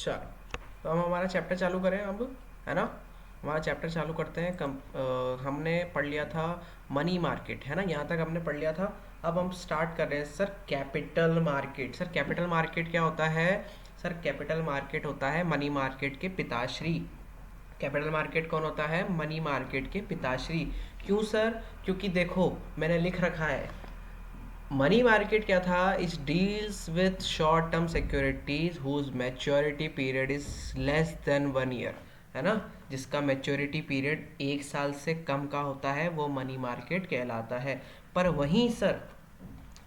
चलो, तो हम हमारा चैप्टर चालू करें अब, है ना। हमारा चैप्टर चालू करते हैं। हमने पढ़ लिया था मनी मार्केट, है ना, यहाँ तक हमने पढ़ लिया था। अब हम स्टार्ट कर रहे हैं sir capital market. Sir capital market क्या होता है? सर कैपिटल मार्केट होता है मनी मार्केट के पिताश्री। कैपिटल मार्केट कौन होता है? मनी मार्केट के पिताश्री। क्यों सर? क्योंकि देखो मैंने लिख रखा है, मनी मार्केट क्या था? इस deals with short term securities whose maturity period is less than 1 year, है ना। जिसका मैच्योरिटी पीरियड 1 साल से कम का होता है वो मनी मार्केट कहलाता है। पर वहीं सर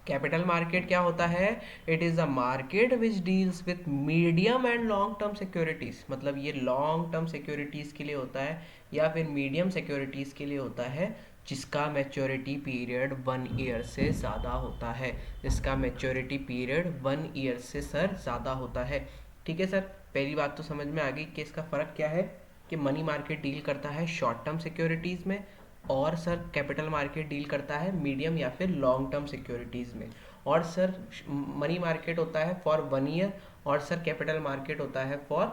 कैपिटल मार्केट क्या होता है? It is a market which deals with medium and long term securities. मतलब ये लॉन्ग टर्म सिक्योरिटीज़ के लिए होता है या फिर मीडियम सिक्योरिटीज़ के लिए होता है जिसका मैच्योरिटी पीरियड 1 ईयर से ज़्यादा होता है। जिसका मैच्योरिटी पीरियड 1 ईयर से सर ज़्यादा होता है। ठीक है सर, पहली बात तो समझ में आ गई कि इसका फ़र्क क्या है, कि मनी मार्केट डील करता है शॉर्ट टर्म सिक्योरिटीज़ में और सर कैपिटल मार्केट डील करता है मीडियम या फिर लॉन्ग टर्म सिक्योरिटीज़ में। और सर मनी मार्केट होता है फॉर 1 ईयर और सर कैपिटल मार्केट होता है फॉर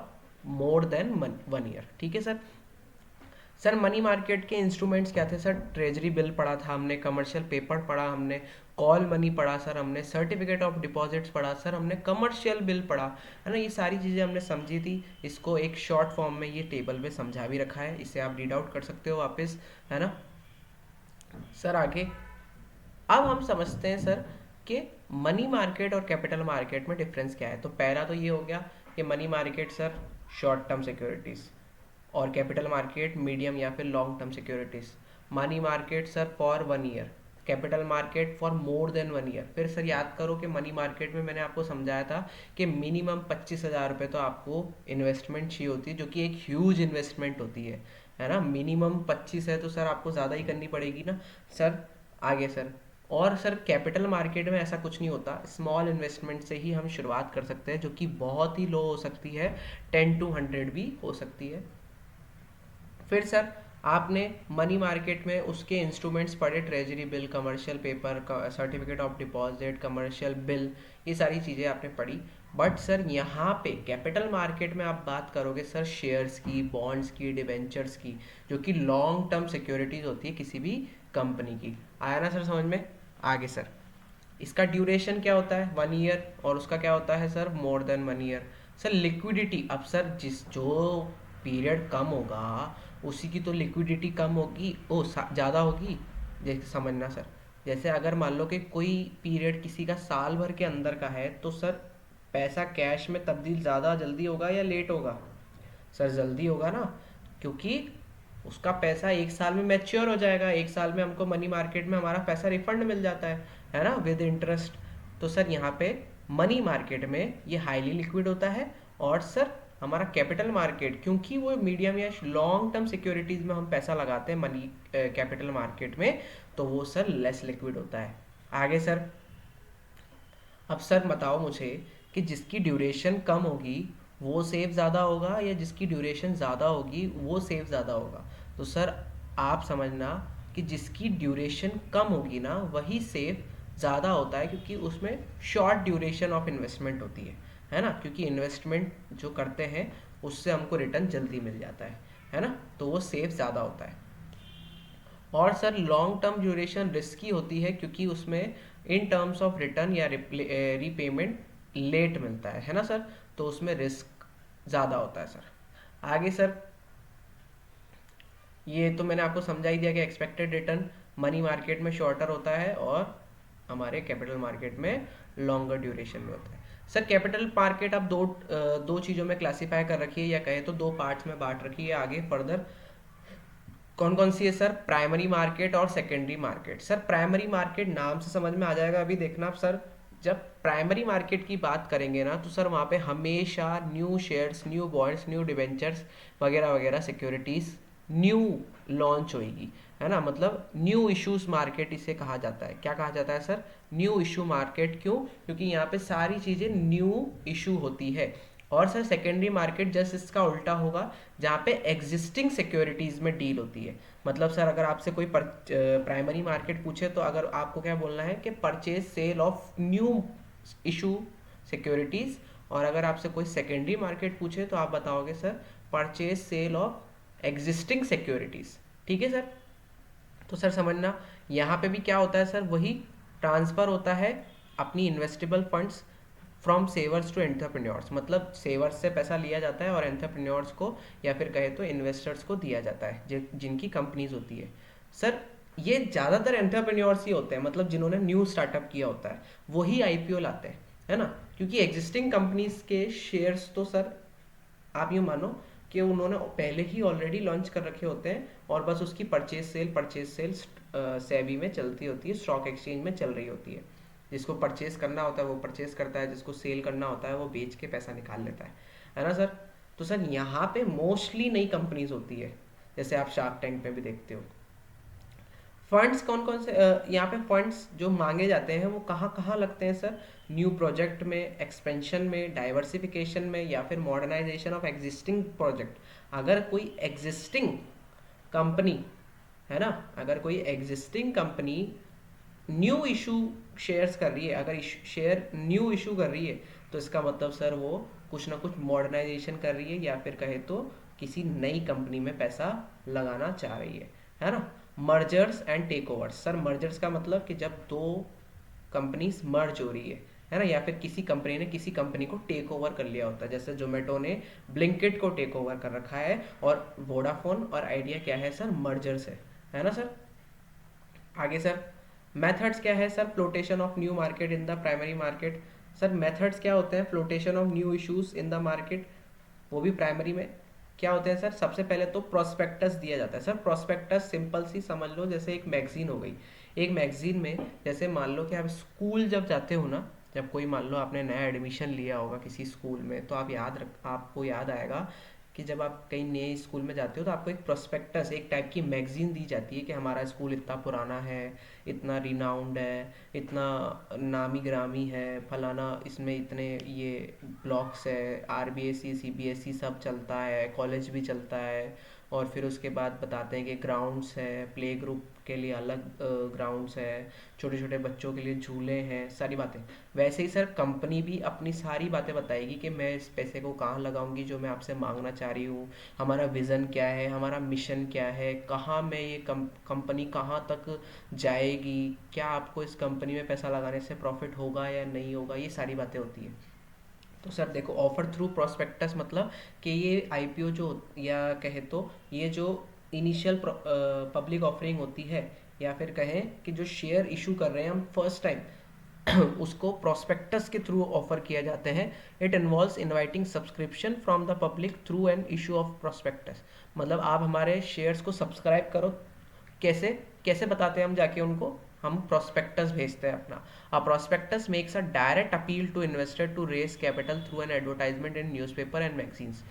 मोर देन 1 ईयर। ठीक है सर। सर मनी मार्केट के इंस्ट्रूमेंट्स क्या थे सर? ट्रेजरी बिल पढ़ा था हमने, कमर्शियल पेपर पढ़ा हमने, कॉल मनी पढ़ा सर हमने, सर्टिफिकेट ऑफ डिपॉजिट्स पढ़ा सर हमने, कमर्शियल बिल पढ़ा, है ना। ये सारी चीज़ें हमने समझी थी। इसको एक शॉर्ट फॉर्म में ये टेबल में समझा भी रखा है, इसे आप रीड आउट कर सकते हो वापस, है ना। सर आगे अब हम समझते हैं सर कि मनी मार्केट और कैपिटल मार्केट में डिफरेंस क्या है। तो पहला तो ये हो गया कि money market sir short term securities और कैपिटल मार्केट मीडियम या फिर long term securities. Money market sir for 1 year, capital market for more than 1 year. फिर सर याद करो कि मनी मार्केट में मैंने आपको समझाया था कि मिनिमम 25,000 रुपये तो आपको इन्वेस्टमेंट चाहिए होती है, जो कि एक ह्यूज इन्वेस्टमेंट होती है ना। मिनिमम 25 है तो सर आपको ज़्यादा ही करनी पड़ेगी ना सर। आगे सर, और सर कैपिटल मार्केट में ऐसा कुछ नहीं होता, स्मॉल इन्वेस्टमेंट से ही हम शुरुआत कर सकते हैं जो कि बहुत ही लो हो सकती है, 10 to 100 भी हो सकती है। फिर सर आपने मनी मार्केट में उसके इंस्ट्रूमेंट्स पढ़े, treasury bill, commercial paper, certificate of deposit, commercial bill, ये सारी चीज़ें आपने पढ़ी। बट सर यहाँ पे कैपिटल मार्केट में आप बात करोगे सर शेयर्स की, बॉन्ड्स की, डिवेंचर्स की, जो कि लॉन्ग टर्म सिक्योरिटीज होती है किसी भी कंपनी की। आया ना सर समझ में? आगे सर इसका ड्यूरेशन क्या होता है? 1 ईयर, और उसका क्या होता है sir? More than 1 year. Sir liquidity, अब सर जिस जो पीरियड कम होगा उसी की तो लिक्विडिटी कम होगी, ओ ज़्यादा होगी। जैसे समझना सर, जैसे अगर मान लो कि कोई पीरियड किसी का साल भर के अंदर का है तो सर पैसा कैश में तब्दील ज़्यादा जल्दी होगा या लेट होगा? सर जल्दी होगा ना, क्योंकि उसका पैसा 1 साल में मैच्योर हो जाएगा। 1 साल में हमको मनी मार्केट में हमारा पैसा रिफंड मिल जाता है ना, विद इंटरेस्ट। तो सर यहाँ पे मनी मार्केट में ये हाईली लिक्विड होता है। और सर हमारा कैपिटल मार्केट, क्योंकि वो मीडियम या लॉन्ग टर्म सिक्योरिटीज़ में हम पैसा लगाते हैं मनी कैपिटल मार्केट में, तो वो सर लेस लिक्विड होता है। आगे सर, अब सर बताओ मुझे कि जिसकी ड्यूरेशन कम होगी वो सेव ज़्यादा होगा या जिसकी ड्यूरेशन ज़्यादा होगी वो सेव ज़्यादा होगा? तो सर आप समझना कि जिसकी ड्यूरेशन कम होगी ना वही सेव ज़्यादा होता है, क्योंकि उसमें शॉर्ट ड्यूरेशन ऑफ इन्वेस्टमेंट होती है ना। क्योंकि इन्वेस्टमेंट जो करते हैं उससे हमको रिटर्न जल्दी मिल जाता है ना, तो वो सेव ज़्यादा होता है। और sir long term duration risky होती है क्योंकि उसमें इन टर्म्स ऑफ रिटर्न या रीपेमेंट लेट मिलता है ना सर, तो उसमें रिस्क ज़्यादा होता है सर। आगे सर ये तो मैंने आपको समझा ही दिया कि एक्सपेक्टेड रिटर्न मनी मार्केट में शॉर्टर होता है और हमारे कैपिटल मार्केट में लॉन्गर ड्यूरेशन में होता है। सर कैपिटल मार्केट आप दो चीज़ों में क्लासीफाई कर रखी है, या कहे तो दो पार्ट्स में बांट रखी है। आगे फर्दर कौन कौन सी है सर? प्राइमरी मार्केट और secondary market. Sir primary market नाम से समझ में आ जाएगा, अभी देखना आप सर, जब प्राइमरी मार्केट की बात करेंगे ना तो सर वहाँ पे हमेशा new shares, new bonds, new debentures वगैरह वगैरह सिक्योरिटीज़ न्यू लॉन्च होएगी, है ना। मतलब न्यू इश्यूज मार्केट इसे कहा जाता है। क्या कहा जाता है सर? New issue market. क्यों? क्योंकि यहाँ पे सारी चीज़ें न्यू इशू होती है। और सर सेकेंडरी मार्केट जस्ट इसका उल्टा होगा, जहाँ पे एग्जिस्टिंग सिक्योरिटीज़ में डील होती है। मतलब सर अगर आपसे कोई प्राइमरी मार्केट पूछे तो अगर आपको क्या बोलना है कि purchase sale of new issue securities, और अगर आपसे कोई सेकेंडरी मार्केट पूछे तो आप बताओगे sir purchase sale of existing securities. ठीक है सर। तो सर समझना यहाँ पे भी क्या होता है सर, वही ट्रांसफ़र होता है अपनी investable funds from savers to entrepreneurs, मतलब सेवर्स से पैसा लिया जाता है और एंटरप्रेन्योर्स को या फिर कहे तो इन्वेस्टर्स को दिया जाता है जिनकी कंपनीज होती है। सर ये ज़्यादातर एंटरप्रेन्योर्स ही होते हैं, मतलब जिन्होंने न्यू स्टार्टअप किया होता है वही आईपीओ लाते हैं, है ना। क्योंकि एग्जिस्टिंग कंपनीज के शेयर्स तो सर आप यूँ मानो कि उन्होंने पहले ही ऑलरेडी लॉन्च कर रखे होते हैं और बस उसकी परचेज सेल सेबी में चलती होती है, स्टॉक एक्सचेंज में चल रही होती है। जिसको परचेज करना होता है वो परचेज करता है, जिसको सेल करना होता है वो बेच के पैसा निकाल लेता है ना सर। तो सर यहाँ पे मोस्टली नई कंपनीज होती है, जैसे आप शार्क टैंक पे भी देखते हो। फंड्स कौन कौन से यहाँ पे फंड्स जो मांगे जाते हैं वो कहाँ कहाँ लगते हैं सर, न्यू प्रोजेक्ट में, एक्सपेंशन में, डाइवर्सिफिकेशन में, या फिर मॉडर्नाइजेशन ऑफ एग्जिस्टिंग प्रोजेक्ट। अगर कोई एग्जिस्टिंग कंपनी है ना, अगर कोई existing company new issue shares कर रही है, अगर शेयर न्यू इशू कर रही है तो इसका मतलब सर वो कुछ ना कुछ मॉडर्नाइजेशन कर रही है या फिर कहे तो किसी नई कंपनी में पैसा लगाना चाह रही है ना। Mergers and takeovers, sir mergers का मतलब कि जब दो कंपनीज मर्ज हो रही है ना, या फिर किसी कंपनी ने किसी कंपनी को टेक ओवर कर लिया होता है, जैसे जोमेटो ने ब्लिंकिट को टेक ओवर कर रखा है और वोडाफोन और आइडिया क्या है सर, मर्जर्स है ना सर। आगे सर मेथड्स क्या है sir, flotation of new market in the primary market. Sir methods क्या होते हैं, flotation of new issues in the market, वो भी प्राइमरी में क्या होते हैं सर। सबसे पहले तो प्रोस्पेक्टस दिया जाता है सर। प्रोस्पेक्टस सिंपल सी समझ लो, जैसे एक मैगजीन हो गई। एक मैगजीन में जैसे मान लो कि आप स्कूल जब जाते हो ना, जब कोई मान लो आपने नया एडमिशन लिया होगा किसी स्कूल में, तो आपको याद आएगा कि जब आप कहीं नए स्कूल में जाते हो तो आपको एक प्रोस्पेक्टस, एक टाइप की मैगजीन दी जाती है कि हमारा स्कूल इतना पुराना है, इतना रिनाउंड है, इतना नामी ग्रामी है, फलाना इसमें इतने ये ब्लॉक्स है, आरबीएसई सीबीएसई सब चलता है, कॉलेज भी चलता है। और फिर उसके बाद बताते हैं कि ग्राउंड्स है, प्ले ग्रुप के लिए अलग ग्राउंड्स है, छोटे छोटे बच्चों के लिए झूले हैं, सारी बातें। वैसे ही सर कंपनी भी अपनी सारी बातें बताएगी कि मैं इस पैसे को कहाँ लगाऊंगी जो मैं आपसे मांगना चाह रही हूँ, हमारा विज़न क्या है, हमारा मिशन क्या है, कहाँ मैं ये कंपनी कहाँ तक जाएगी, क्या आपको इस कंपनी में पैसा लगाने से प्रॉफिट होगा या नहीं होगा, ये सारी बातें होती हैं। तो सर देखो ऑफर थ्रू प्रोस्पेक्टस मतलब कि ये आईपीओ जो या कहे तो ये जो इनिशियल पब्लिक ऑफरिंग होती है, या फिर कहें कि जो शेयर इशू कर रहे हैं हम फर्स्ट टाइम उसको प्रोस्पेक्टस के थ्रू ऑफर किया जाते हैं। It involves inviting subscription from the public through an issue of prospectus, मतलब आप हमारे शेयर्स को सब्सक्राइब करो। कैसे कैसे बताते हैं हम जाके उनको, हम प्रोस्पेक्टस भेजते हैं अपना। A prospectus makes a direct appeal to investor to raise capital through an advertisement in newspaper and magazines.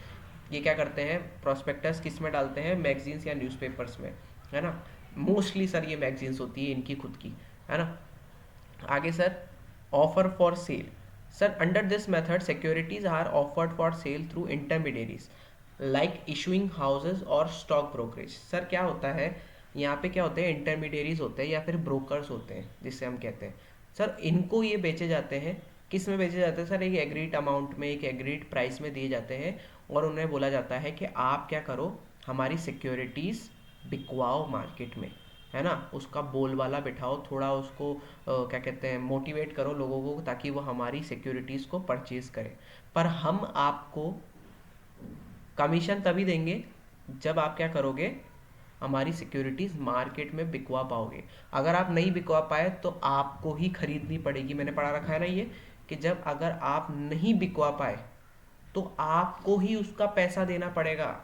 ये क्या करते हैं, प्रोस्पेक्टस किस में डालते हैं, मैगजीन्स या न्यूज़पेपर्स में, है ना। मोस्टली सर ये मैगजीन्स होती है इनकी खुद की, है ना। आगे sir offer for sale. Sir under this method securities are offered for sale through intermediaries like issuing houses और स्टॉक ब्रोकरेज। सर क्या होता है यहाँ पे, क्या होते हैं, इंटरमीडियरीज होते हैं या फिर ब्रोकर्स होते हैं जिससे हम कहते हैं सर, इनको ये बेचे जाते हैं। किस में बेचे जाते हैं सर, एक एग्रीड अमाउंट में, एक एग्रीड प्राइस में दिए जाते हैं और उन्हें बोला जाता है कि आप क्या करो, हमारी सिक्योरिटीज़ बिकवाओ मार्केट में, है ना। उसका बोलबाला बिठाओ, थोड़ा उसको क्या कहते हैं, मोटिवेट करो लोगों को ताकि वो हमारी सिक्योरिटीज़ को परचेज करें। पर हम आपको कमीशन तभी देंगे जब आप क्या करोगे, हमारी सिक्योरिटीज़ मार्केट में बिकवा पाओगे। अगर आप नहीं बिकवा पाए तो आपको ही खरीदनी पड़ेगी। मैंने पढ़ा रखा है ना ये, कि जब अगर आप नहीं बिकवा पाए तो आपको ही उसका पैसा देना पड़ेगा।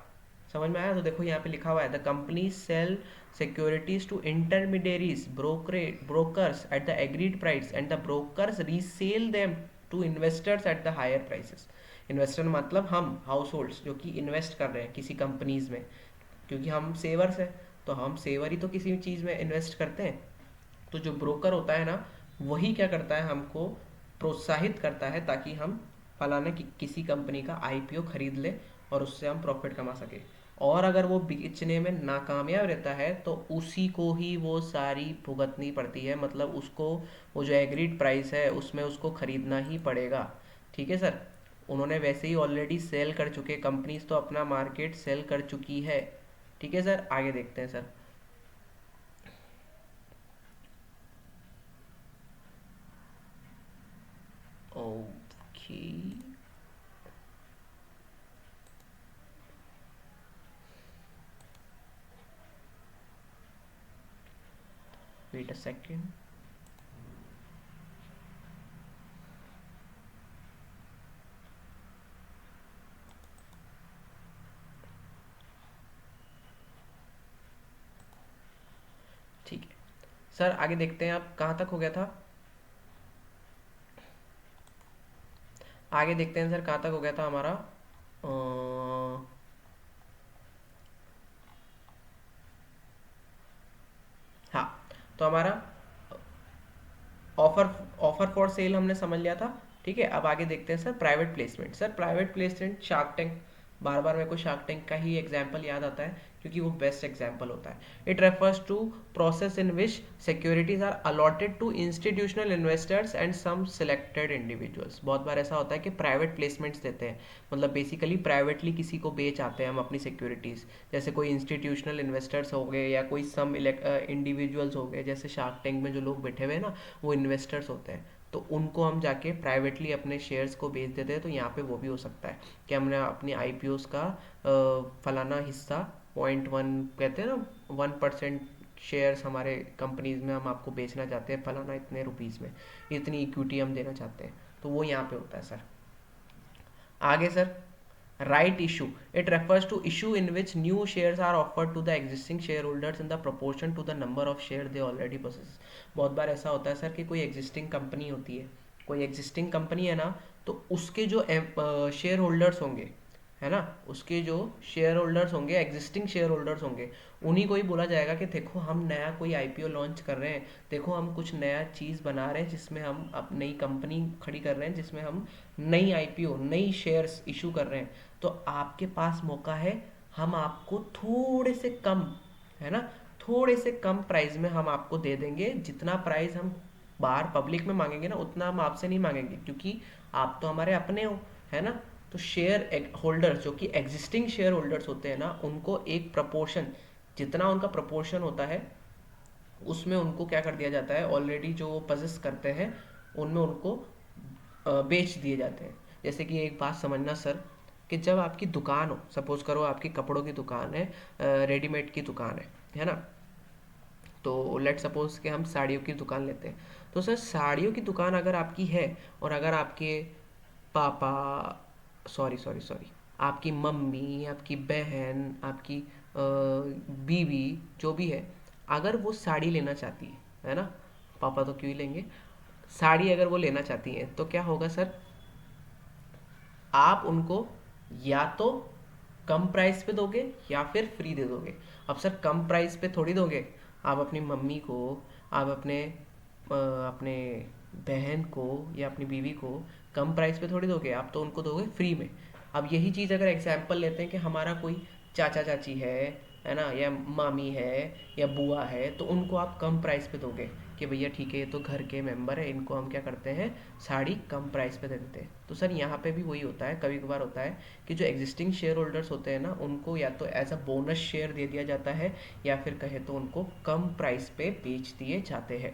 समझ में आया। तो देखो यहाँ पे लिखा हुआ है, the company sale securities to intermediaries brokers at the agreed price and the brokers resell them to investors at the higher prices. Investor मतलब हम हाउस होल्ड्स जो कि इन्वेस्ट कर रहे हैं किसी कंपनीज में, क्योंकि हम सेवर्स हैं तो हम सेवर ही तो किसी भी चीज़ में इन्वेस्ट करते हैं। तो जो ब्रोकर होता है ना, वही क्या करता है, हमको प्रोत्साहित करता है ताकि हम फलाने किसी कंपनी का आईपीओ खरीद ले और उससे हम प्रॉफिट कमा सके। और अगर वो बेचने में नाकामयाब रहता है तो उसी को ही वो सारी भुगतनी पड़ती है, मतलब उसको वो जो एग्रीड प्राइस है उसमें उसको खरीदना ही पड़ेगा। ठीक है सर। उन्होंने वैसे ही ऑलरेडी सेल कर चुके, कंपनीज तो अपना मार्केट सेल कर चुकी है। ठीक है सर, आगे देखते हैं sir. Okay, wait a second. ठीक है सर, आगे देखते हैं। आप कहाँ तक हो गया था? आगे देखते हैं सर, कहाँ तक हो गया था हमारा? हाँ, तो हमारा ऑफर ऑफर फॉर सेल हमने समझ लिया था। ठीक है, अब आगे देखते हैं sir private placement. Sir private placement, Shark Tank, बार बार मेरे को शार्क टैंक का ही एग्जाम्पल याद आता है क्योंकि वो बेस्ट एग्जाम्पल होता है। It refers to process in which securities are allotted to institutional investors and some selected individuals. बहुत बार ऐसा होता है कि प्राइवेट प्लेसमेंट्स देते हैं, मतलब बेसिकली प्राइवेटली किसी को बेच आते हैं हम अपनी सिक्योरिटीज़। जैसे कोई इंस्टीट्यूशनल इन्वेस्टर्स हो गए या कोई सम इंडिविजुअल्स हो गए, जैसे शार्क टैंक में जो लोग बैठे हुए हैं ना, वो इन्वेस्टर्स होते हैं। तो उनको हम जाके प्राइवेटली अपने शेयर्स को बेच देते हैं। तो यहाँ पे वो भी हो सकता है कि हमने अपनी आईपीओस का फलाना हिस्सा, 0.1 कहते हैं ना, 1% शेयर्स हमारे कंपनीज में हम आपको बेचना चाहते हैं फलाना इतने रुपीज़ में, इतनी इक्विटी हम देना चाहते हैं। तो वो यहाँ पे होता है सर। आगे sir, right issue, it refers to issue in which new shares are offered to the existing shareholders in the proportion to the number of shares they already possess। बहुत बार ऐसा होता है सर कि कोई एग्जिस्टिंग कंपनी होती है, कोई एग्जिस्टिंग कंपनी है ना, तो उसके जो शेयर होल्डर्स होंगे, है ना, उसके जो शेयर होल्डर्स होंगे, एग्जिस्टिंग शेयर होल्डर्स होंगे, उन्हीं को ही बोला जाएगा कि देखो हम नया कोई आईपीओ लॉन्च कर रहे हैं, देखो हम कुछ नया चीज़ बना रहे हैं जिसमें हम अब नई कंपनी खड़ी कर रहे हैं, जिसमें हम नई आईपीओ, नई शेयर्स इशू कर रहे हैं। तो आपके पास मौका है, हम आपको थोड़े से कम, है ना, थोड़े से कम प्राइस में हम आपको दे देंगे। जितना प्राइस हम बाहर पब्लिक में मांगेंगे ना, उतना हम आपसे नहीं मांगेंगे क्योंकि आप तो हमारे अपने हो, है ना। तो शेयर होल्डर्स जो कि एग्जिस्टिंग शेयर होल्डर्स होते हैं ना, उनको एक प्रपोर्शन, जितना उनका प्रपोर्शन होता है उसमें उनको क्या कर दिया जाता है, ऑलरेडी जो वो पजेस करते हैं उनमें उनको बेच दिए जाते हैं। जैसे कि एक बात समझना सर, कि जब आपकी दुकान हो, सपोज करो आपकी कपड़ों की दुकान है, रेडीमेड की दुकान है ना, तो लेट सपोज कि हम साड़ियों की दुकान लेते हैं। तो सर साड़ियों की दुकान अगर आपकी है और अगर आपके पापा, सॉरी सॉरी सॉरी, आपकी मम्मी, आपकी बहन, आपकी बीवी, जो भी है, अगर वो साड़ी लेना चाहती है ना, पापा तो क्यों ही लेंगे, साड़ी अगर वो लेना चाहती हैं तो क्या होगा सर, आप उनको या तो कम प्राइस पे दोगे या फिर फ्री दे दोगे। अब सर कम प्राइस पे थोड़ी दोगे, आप अपनी मम्मी को, आप अपने बहन को या अपनी बीवी को कम प्राइस पे थोड़ी दोगे, आप तो उनको दोगे फ्री में। अब यही चीज़ अगर एग्जाम्पल लेते हैं कि हमारा कोई चाचा चाची है ना, या मामी है या बुआ है, तो उनको आप कम प्राइस पे दोगे कि भैया ठीक है ये तो घर के मेंबर है, इनको हम क्या करते हैं, साड़ी कम प्राइस पे दे देते हैं। तो सर यहाँ पे भी वही होता है, कभी कभार होता है कि जो एग्जिस्टिंग शेयर होल्डर्स होते हैं ना, उनको या तो एज अ बोनस शेयर दे दिया जाता है या फिर कहे तो उनको कम प्राइस पे बेच दिए जाते हैं,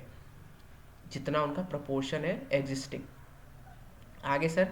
जितना उनका प्रपोर्शन है एग्जिस्टिंग। आगे सर,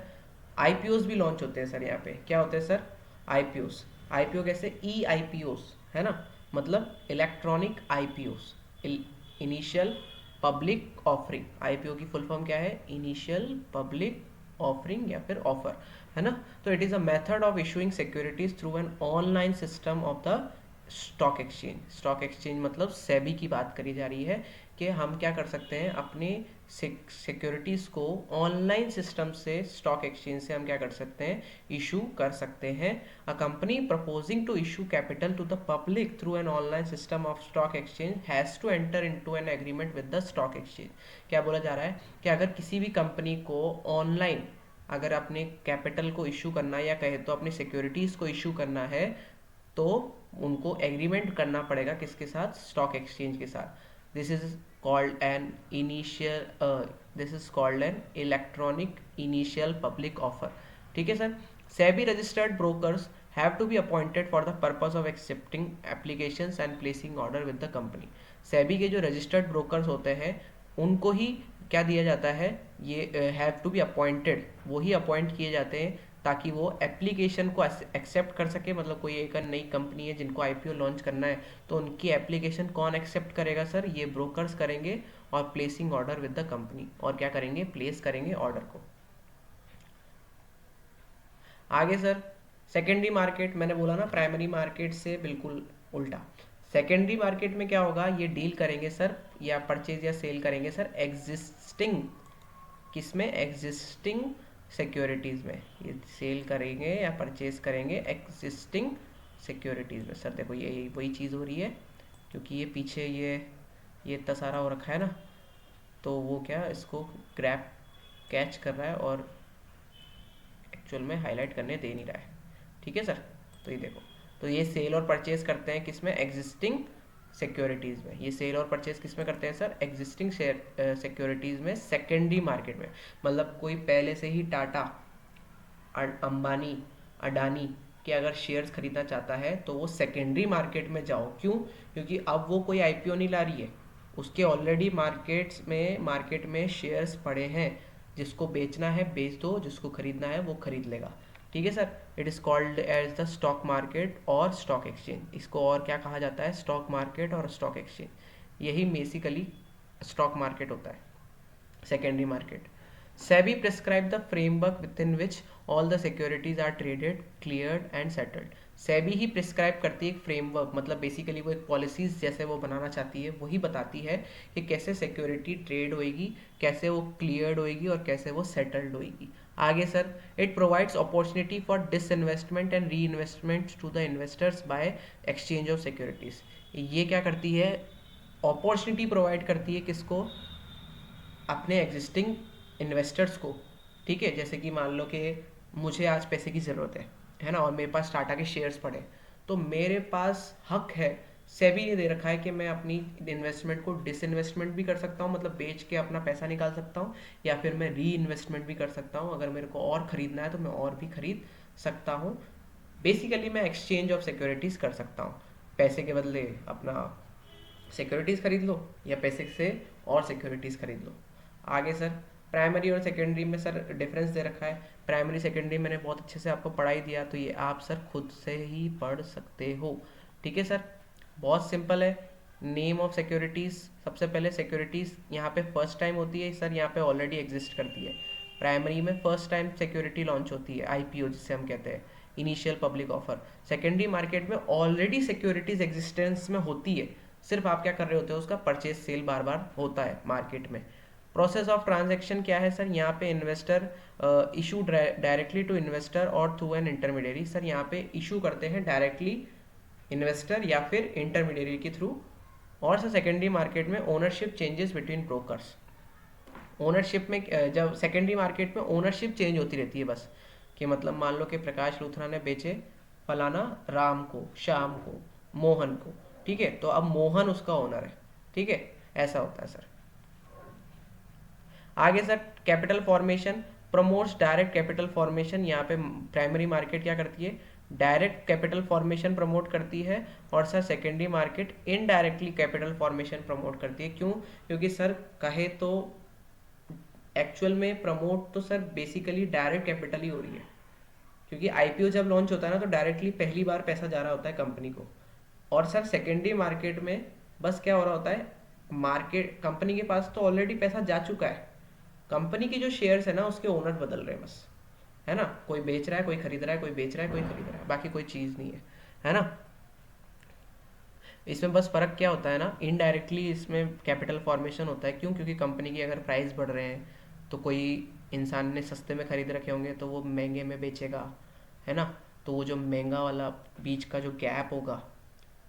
आईपीओस भी लॉन्च होते हैं सर। यहाँ पे क्या होते हैं सर, आईपीओस। आईपीओ कैसे, ई आईपीओस, है ना, मतलब electronic IPOs, initial public offering. IPO की फुल फॉर्म क्या है, इनिशियल पब्लिक ऑफरिंग या फिर ऑफर, है ना। तो it is a method of issuing securities through an online system of the stock exchange. Stock exchange मतलब सेबी की बात करी जा रही है कि हम क्या कर सकते हैं, अपने सिक्योरिटीज़ को ऑनलाइन सिस्टम से, स्टॉक एक्सचेंज से हम क्या कर सकते हैं, इशू कर सकते हैं। A company proposing to issue capital to the public through an online system of stock exchange has to enter into an agreement with the stock exchange. क्या बोला जा रहा है कि अगर किसी भी कंपनी को ऑनलाइन अगर अपने कैपिटल को इशू करना है या कहे तो अपनी सिक्योरिटीज़ को इशू करना है, तो उनको एग्रीमेंट करना पड़ेगा किसके साथ, स्टॉक एक्सचेंज के साथ। This is called an initial, this is called an electronic initial public offer. ठीक है sir. SEBI registered brokers have to be appointed for the purpose of accepting applications and placing order with the company. SEBI के जो registered brokers होते हैं उनको ही क्या दिया जाता है, ये हैव टू बी अपॉइंटेड, वो ही अपॉइंट किए जाते हैं ताकि वो एप्लीकेशन को एक्सेप्ट कर सके। मतलब कोई एक नई कंपनी है जिनको आईपीओ लॉन्च करना है तो उनकी एप्लीकेशन कौन एक्सेप्ट करेगा सर, ये ब्रोकर्स करेंगे और placing order with the company, और क्या करेंगे, प्लेस करेंगे ऑर्डर को। आगे सर सेकेंडरी मार्केट, मैंने बोला ना प्राइमरी मार्केट से बिल्कुल उल्टा। सेकेंडरी मार्केट में क्या होगा, ये डील करेंगे सर या परचेज या सेल करेंगे सर एग्जिस्टिंग, किसमें, एग्जिस्टिंग सिक्योरिटीज़ में। ये सेल करेंगे या परचेज करेंगे एग्जिस्टिंग सिक्योरिटीज़ में। सर देखो ये वही चीज़ हो रही है क्योंकि ये पीछे ये इतना सारा हो रखा है ना, तो वो क्या इसको ग्रैब कैच कर रहा है और एक्चुअल में हाईलाइट करने दे नहीं रहा है। ठीक है सर, तो ये देखो, तो ये सेल और परचेज करते हैं किसमें, एग्जिस्टिंग सिक्योरिटीज़ में। ये सेल और परचेज किस में करते हैं सर, एग्जिस्टिंग शेयर सिक्योरिटीज़ में, सेकेंडरी मार्केट में। मतलब कोई पहले से ही टाटा, अंबानी, अडानी के अगर शेयर्स खरीदना चाहता है तो वो सेकेंडरी मार्केट में जाओ। क्यों, क्योंकि अब वो कोई आईपीओ नहीं ला रही है, उसके ऑलरेडी मार्केट में शेयर्स पड़े हैं। जिसको बेचना है बेच दो, जिसको खरीदना है वो खरीद लेगा। ठीक है sir, it is called as the stock market और स्टॉक एक्सचेंज। इसको और क्या कहा जाता है, स्टॉक मार्केट और स्टॉक एक्सचेंज। यही बेसिकली स्टॉक मार्केट होता है, secondary market. SEBI prescribe the framework within which all the securities are traded, cleared and settled. SEBI ही प्रिस्क्राइब करती है एक फ्रेमवर्क, मतलब बेसिकली वो एक पॉलिसीज जैसे वो बनाना चाहती है, वही बताती है कि कैसे सिक्योरिटी ट्रेड होएगी, कैसे वो क्लियर्ड होएगी और कैसे वो सेटल्ड होएगी। आगे sir, it provides opportunity for disinvestment and reinvestment to the investors by exchange of securities. ये क्या करती है, अपॉर्चुनिटी प्रोवाइड करती है किसको, अपने एग्जिस्टिंग इन्वेस्टर्स को। ठीक है, जैसे कि मान लो कि मुझे आज पैसे की ज़रूरत है ना, और मेरे पास टाटा के शेयर्स पड़े, तो मेरे पास हक है, सेबी ने दे रखा है कि मैं अपनी इन्वेस्टमेंट को डिसइन्वेस्टमेंट भी कर सकता हूँ, मतलब बेच के अपना पैसा निकाल सकता हूँ, या फिर मैं री इन्वेस्टमेंट भी कर सकता हूँ। अगर मेरे को और ख़रीदना है तो मैं और भी खरीद सकता हूँ। बेसिकली मैं एक्सचेंज ऑफ सिक्योरिटीज़ कर सकता हूँ, पैसे के बदले अपना सिक्योरिटीज़ खरीद लो या पैसे से और सिक्योरिटीज़ खरीद लो। आगे सर, प्राइमरी और सेकेंडरी में सर डिफरेंस दे रखा है। प्राइमरी सेकेंडरी मैंने बहुत अच्छे से आपको पढ़ाई दिया, तो ये आप सर खुद से ही पढ़ सकते हो। ठीक है सर, बहुत सिंपल है। नेम ऑफ सिक्योरिटीज़, सबसे पहले सिक्योरिटीज़ यहाँ पे फर्स्ट टाइम होती है सर, यहाँ पे ऑलरेडी एग्जिस्ट करती है। प्राइमरी में फर्स्ट टाइम सिक्योरिटी लॉन्च होती है, आईपीओ जिसे हम कहते हैं, initial public offer. Secondary market में ऑलरेडी सिक्योरिटीज एग्जिस्टेंस में होती है, सिर्फ आप क्या कर रहे होते हो, उसका परचेज सेल बार बार होता है मार्केट में। प्रोसेस ऑफ ट्रांजैक्शन क्या है सर, यहाँ पे investor issue directly to investor और थ्रू एन इंटरमीडियरी। सर यहाँ पे इशू करते हैं डायरेक्टली इन्वेस्टर या फिर इंटरमीडियरी के थ्रू। और सर सेकेंडरी मार्केट में ownership changes between brokers. Ownership में जब सेकेंडरी मार्केट में ओनरशिप चेंज होती रहती है बस, कि मतलब मान लो कि प्रकाश लूथरा ने बेचे फलाना राम को, श्याम को, मोहन को, ठीक है, तो अब मोहन उसका ओनर है। ठीक है, ऐसा होता है सर। आगे sir, capital formation promotes direct capital formation. यहाँ पे प्राइमरी मार्केट क्या करती है, डायरेक्ट कैपिटल फॉर्मेशन प्रमोट करती है, और sir secondary market indirectly capital formation promote करती है। क्यों, क्योंकि सर कहे तो एक्चुअल में प्रमोट तो सर बेसिकली डायरेक्ट कैपिटल ही हो रही है, क्योंकि आईपीओ जब लॉन्च होता है ना तो डायरेक्टली पहली बार पैसा जा रहा होता है कंपनी को। और सर सेकेंडरी मार्केट में बस क्या हो रहा होता है, मार्केट कंपनी के पास तो ऑलरेडी पैसा जा चुका है, कंपनी की जो शेयर्स है ना उसके ओनर बदल रहे हैं बस, है ना, कोई बेच रहा है कोई खरीद रहा है, कोई बेच रहा है कोई खरीद रहा है, बाकी कोई चीज़ नहीं है ना। इसमें बस फ़र्क क्या होता है ना, इनडायरेक्टली इसमें कैपिटल फॉर्मेशन होता है। क्यों, क्योंकि कंपनी की अगर प्राइस बढ़ रहे हैं तो कोई इंसान ने सस्ते में खरीद रखे होंगे तो वो महंगे में बेचेगा, है ना। तो वो जो महंगा वाला बीच का जो गैप होगा,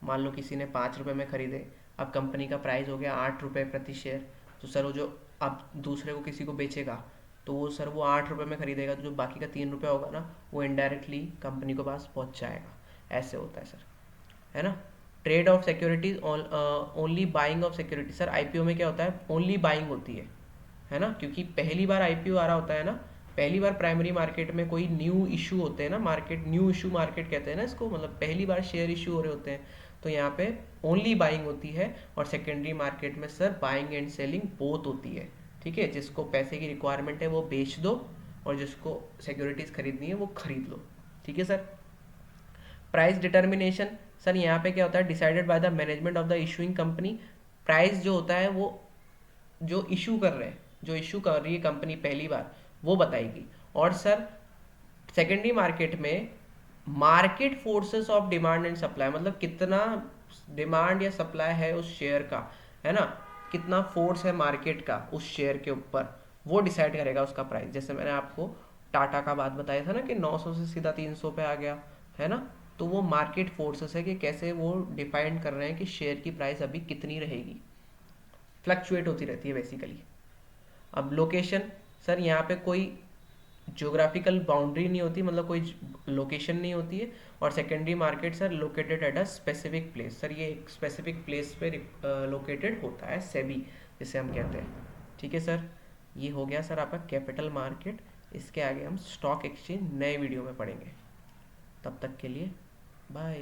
मान लो किसी ने 5 रुपये में खरीदे, अब कंपनी का प्राइस हो गया 8 रुपये प्रति शेयर, तो सर वो जो अब दूसरे को किसी को बेचेगा तो वो सर वो 8 रुपये में खरीदेगा, तो जो बाकी का 3 रुपये होगा ना वो इनडायरेक्टली कंपनी के पास पहुंच जाएगा। ऐसे होता है सर, है ना। Trade off securities, only buying of security. Sir IPO में क्या होता है, ओनली बाइंग होती है ना, क्योंकि पहली बार आईपीओ आ रहा होता है ना, पहली बार प्राइमरी मार्केट में कोई न्यू इशू होते हैं ना, मार्केट न्यू इशू मार्केट कहते हैं ना इसको, मतलब पहली बार शेयर इशू हो रहे होते हैं, तो यहाँ पे ओनली बाइंग होती है। और सेकेंडरी मार्केट में sir buying and selling both होती है, ठीक है। जिसको पैसे की रिक्वायरमेंट है वो बेच दो, और जिसको सिक्योरिटीज खरीदनी है वो खरीद लो, ठीक है सर। प्राइस डिटर्मिनेशन, सर यहाँ पे क्या होता है, decided by the management of the issuing company. Price जो होता है वो जो इशू कर रहे हैं, जो इशू कर रही है कंपनी पहली बार, वो बताएगी। और सर सेकेंडरी मार्केट में market forces of demand and supply, मतलब कितना डिमांड या सप्लाई है उस शेयर का, है ना, कितना फोर्स है मार्केट का उस शेयर के ऊपर, वो डिसाइड करेगा उसका प्राइस। जैसे मैंने आपको टाटा का बात बताया था ना कि 900 से सीधा 300 पे आ गया, है ना, तो वो मार्केट फोर्सेस है कि कैसे वो डिफाइन कर रहे हैं कि शेयर की प्राइस अभी कितनी रहेगी, फ्लक्चुएट होती रहती है बेसिकली। अब लोकेशन, सर यहाँ पे कोई ज्योग्राफिकल बाउंड्री नहीं होती, मतलब कोई लोकेशन नहीं होती है। और secondary market sir located at a specific place, sir ये एक स्पेसिफिक प्लेस पे लोकेटेड होता है, सेबी जिसे हम कहते हैं, ठीक है सर। ये हो गया सर आपका कैपिटल मार्केट। इसके आगे हम स्टॉक एक्सचेंज नए वीडियो में पढ़ेंगे। तब तक के लिए बाय।